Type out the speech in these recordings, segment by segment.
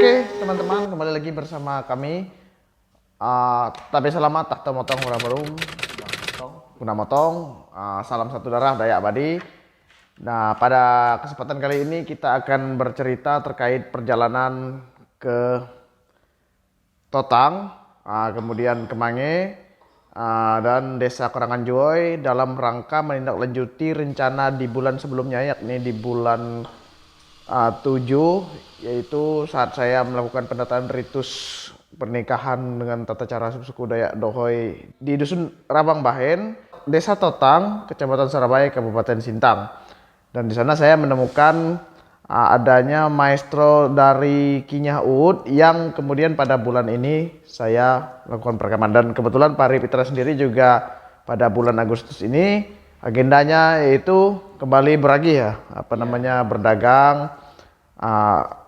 Oke, teman-teman, kembali lagi bersama kami. Tapi selamat tahta motong hurabarum, guna motong, salam satu darah Dayak Abadi. Nah, pada kesempatan kali ini kita akan bercerita terkait perjalanan ke Totang, kemudian ke Mange, dan Desa Korangan Juoi dalam rangka menindaklanjuti rencana di bulan sebelumnya, yakni di bulan 7, yaitu saat saya melakukan pendataan ritus pernikahan dengan tata cara suku Dayak Dohoi di Dusun Rabang Bahen, Desa Totang, Kecamatan Surabaya, Kabupaten Sintang. Dan di sana saya menemukan adanya maestro dari Kinyah Ud yang kemudian pada bulan ini saya lakukan perekaman. Dan kebetulan Pak Hari Pitra sendiri juga pada bulan Agustus ini agendanya yaitu kembali beragih ya, berdagang,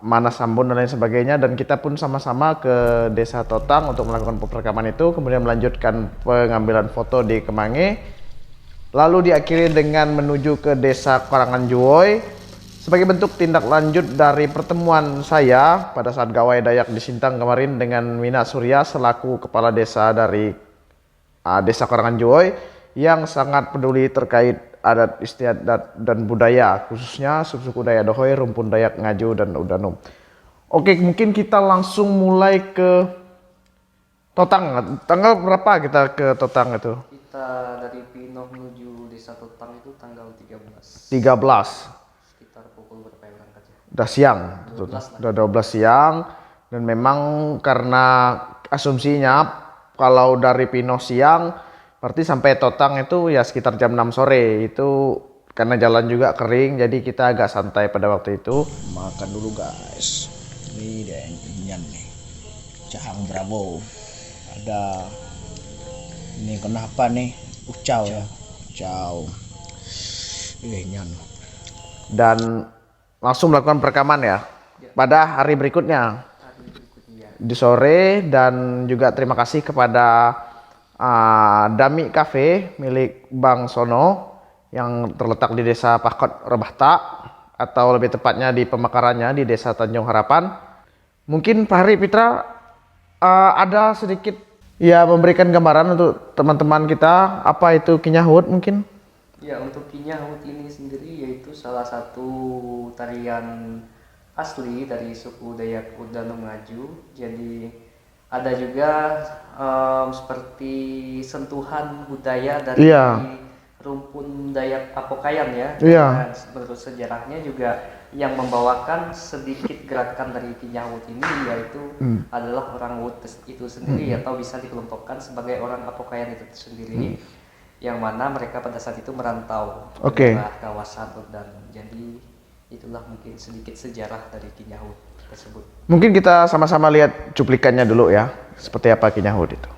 manas sambun dan lain sebagainya, dan kita pun sama-sama ke Desa Totang untuk melakukan perekaman itu, kemudian melanjutkan pengambilan foto di Kemange, lalu diakhiri dengan menuju ke Desa Korangan Juoi sebagai bentuk tindak lanjut dari pertemuan saya pada saat gawai Dayak di Sintang kemarin dengan Mina Surya selaku kepala desa dari Desa Korangan Juoi yang sangat peduli terkait adat istiadat dan budaya, khususnya suku Dayak Dohoi, Rumpun Dayak Ngaju dan Udanum. Oke, mungkin kita langsung mulai ke Totang. Tanggal berapa kita ke Totang itu? Kita dari Pinoh menuju Desa Totang itu tanggal 13. 13. Sekitar pukul berapa ya berangkatnya? Udah siang. 12 Udah 12 siang. Dan memang karena asumsinya kalau dari Pinoh siang berarti sampai Totang itu ya sekitar jam 6 sore. Itu karena jalan juga kering, jadi kita agak santai pada waktu itu. Makan dulu guys. Ini dia yang nih. Cahang Bravo. Ada ini kenapa nih? Ucau ya. Ucau. Nyan. Dan langsung melakukan perekaman ya. Pada hari berikutnya. Di sore, dan juga terima kasih kepada Dami Cafe milik Bang Sono yang terletak di Desa Pakot Rebahta, atau lebih tepatnya di pemekarannya di Desa Tanjung Harapan. Mungkin Pak Hari Pitra ada sedikit ya memberikan gambaran untuk teman-teman kita apa itu Kinyah Ud mungkin? Ya, untuk Kinyah Ud ini sendiri yaitu salah satu tarian asli dari suku Dayak Udanum Ngaju. Jadi ada juga seperti sentuhan budaya dari rumpun Dayak Apokayan ya. Dan menurut sejarahnya juga yang membawakan sedikit gerakan dari Kinyah Ud ini yaitu adalah orang Ud itu sendiri, atau bisa dikelompokkan sebagai orang Apokayan itu sendiri, yang mana mereka pada saat itu merantau ke kawasan Udanum. Jadi itulah mungkin sedikit sejarah dari Kinyah Ud tersebut. Mungkin kita sama-sama lihat cuplikannya dulu ya, seperti apa Kinyah Ud itu.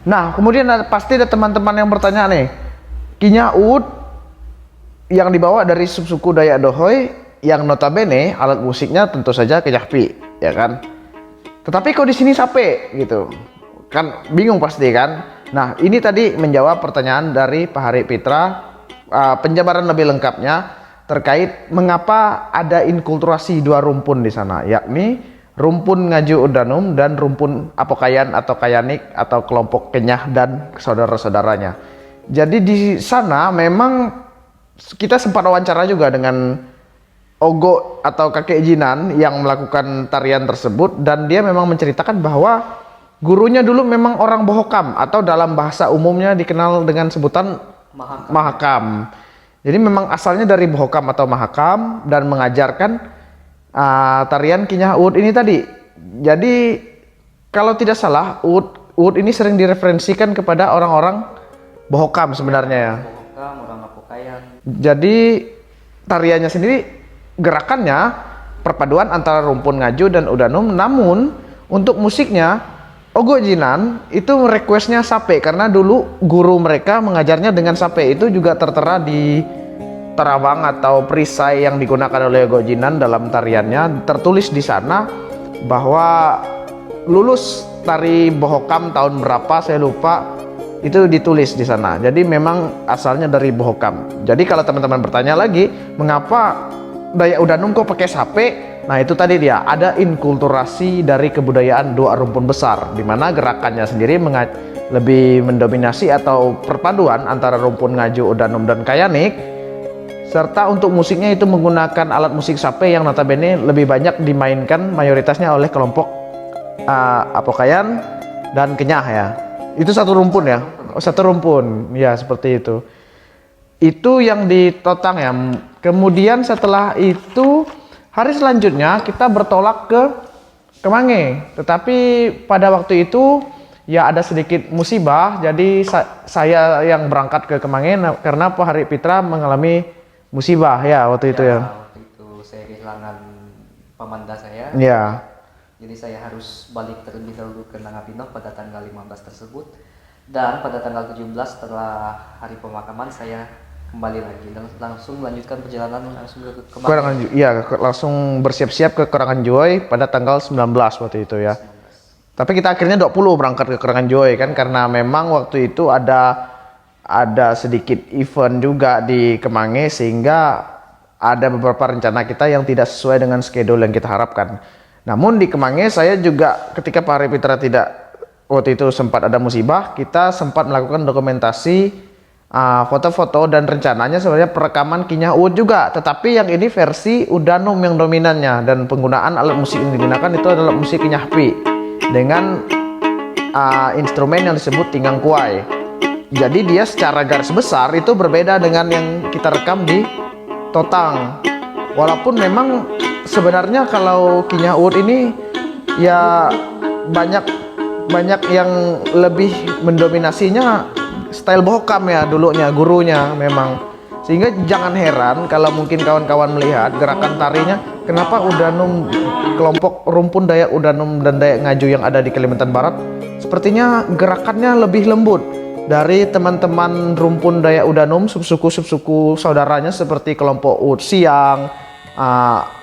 Nah, kemudian pasti ada teman-teman yang bertanya nih, Kinyah Ud yang dibawa dari suku Dayak Dohoi yang notabene alat musiknya tentu saja kenyahpi, ya kan? Tetapi kok di sini sape gitu, kan bingung pasti kan? Nah, ini tadi menjawab pertanyaan dari Pak Hari Pitra, penjabaran lebih lengkapnya terkait mengapa ada inkulturasi dua rumpun di sana, yakni Rumpun Ngaju Udanum dan Rumpun Apokayan atau Kayanik atau kelompok Kenyah dan saudara-saudaranya. Jadi di sana memang kita sempat wawancara juga dengan Ogo atau kakek Jinan yang melakukan tarian tersebut, dan dia memang menceritakan bahwa gurunya dulu memang orang Bohokam atau dalam bahasa umumnya dikenal dengan sebutan Mahakam. Jadi memang asalnya dari Bohokam atau Mahakam dan mengajarkan tarian Kinyah Ud ini tadi. Jadi kalau tidak salah Ud ini sering direferensikan kepada orang-orang Bohokam sebenarnya ya. Bohokam, orang Apokayan. Jadi tariannya sendiri, gerakannya perpaduan antara Rumpun Ngaju dan Udanum, namun untuk musiknya Ogo Jinan itu requestnya sape karena dulu guru mereka mengajarnya dengan sape. Itu juga tertera di terawang atau perisai yang digunakan oleh Ogo Jinan dalam tariannya. Tertulis di sana bahwa lulus tari Bohokam tahun berapa saya lupa, itu ditulis di sana. Jadi memang asalnya dari Bohokam. Jadi kalau teman-teman bertanya lagi mengapa Dayak Udanum kok pakai sape, nah itu tadi dia ada inkulturasi dari kebudayaan doa rumpun besar, di mana gerakannya sendiri lebih mendominasi atau perpaduan antara rumpun ngaju, udanum dan kayanik, serta untuk musiknya itu menggunakan alat musik sape yang notabene lebih banyak dimainkan mayoritasnya oleh kelompok Apokayan dan Kenyah ya. Itu satu rumpun ya, satu rumpun ya, seperti itu. Itu yang di Totang ya. Kemudian setelah itu hari selanjutnya kita bertolak ke Kemange. Tetapi pada waktu itu ya ada sedikit musibah. Jadi saya yang berangkat ke Kemange karena Pak Hari Pitra mengalami musibah ya waktu itu ya. Waktu itu saya kehilangan pamanda saya. Ya. Jadi saya harus balik terlebih dahulu ke Nangapino pada tanggal 15 tersebut. Dan pada tanggal 17 setelah hari pemakaman saya kembali lagi dan langsung melanjutkan perjalanan langsung ke Kemange. Iya, langsung bersiap-siap ke Karanganjoy pada tanggal 19 waktu itu ya. 19. Tapi kita akhirnya 20 berangkat ke Karanganjoy kan, karena memang waktu itu ada sedikit event juga di Kemange sehingga ada beberapa rencana kita yang tidak sesuai dengan schedule yang kita harapkan. Namun di Kemange saya juga ketika Pak Hari Pitra waktu itu sempat ada musibah, kita sempat melakukan dokumentasi foto-foto dan rencananya sebenarnya perekaman Kinyah Uut juga, tetapi yang ini versi Udanum yang dominannya, dan penggunaan alat musik yang digunakan itu adalah musik Kinyah Pi dengan instrumen yang disebut Tinggang Kuai. Jadi dia secara garis besar itu berbeda dengan yang kita rekam di Totang. Walaupun memang sebenarnya kalau Kinyah Uut ini ya banyak yang lebih mendominasinya style Bohokam ya dulunya, gurunya memang. Sehingga jangan heran kalau mungkin kawan-kawan melihat gerakan tarinya, kenapa Udanum, kelompok rumpun Dayak Udanum dan Dayak Ngaju yang ada di Kalimantan Barat sepertinya gerakannya lebih lembut dari teman-teman rumpun Dayak Udanum, subsuku saudaranya seperti kelompok Ut Siang,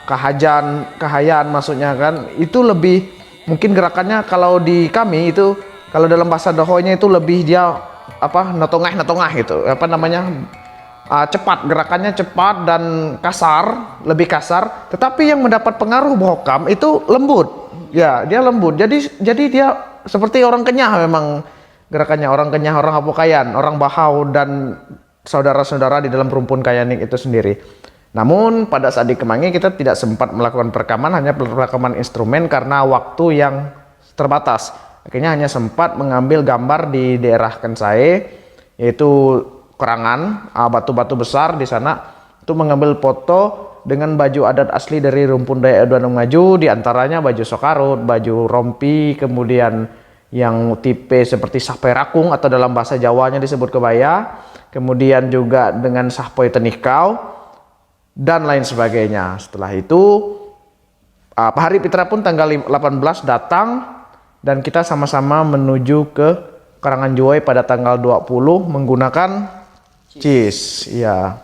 Kahayan maksudnya kan. Itu lebih mungkin gerakannya kalau di kami itu, kalau dalam bahasa Dahoynya itu lebih dia notongah gitu, cepat, gerakannya cepat dan kasar, lebih kasar. Tetapi yang mendapat pengaruh Bohokam itu lembut ya, dia lembut, jadi dia seperti orang Kenyah memang gerakannya, orang Kenyah, orang Apokayan, orang Bahau dan saudara-saudara di dalam rumpun Kayanik itu sendiri. Namun pada saat di Kemange kita tidak sempat melakukan perekaman, hanya perekaman instrumen karena waktu yang terbatas. Akhirnya hanya sempat mengambil gambar di daerah Kensae, yaitu Kerangan, batu-batu besar di sana, untuk mengambil foto dengan baju adat asli dari rumpun Dayak Udanum Ngaju, diantaranya baju sokarut, baju rompi, kemudian yang tipe seperti sahpoi rakung atau dalam bahasa Jawanya disebut kebaya, kemudian juga dengan sahpoi tenikau dan lain sebagainya. Setelah itu Pak Hari Pitra pun tanggal 18 datang dan kita sama-sama menuju ke Karanganjoy pada tanggal 20 menggunakan CIS. Ya.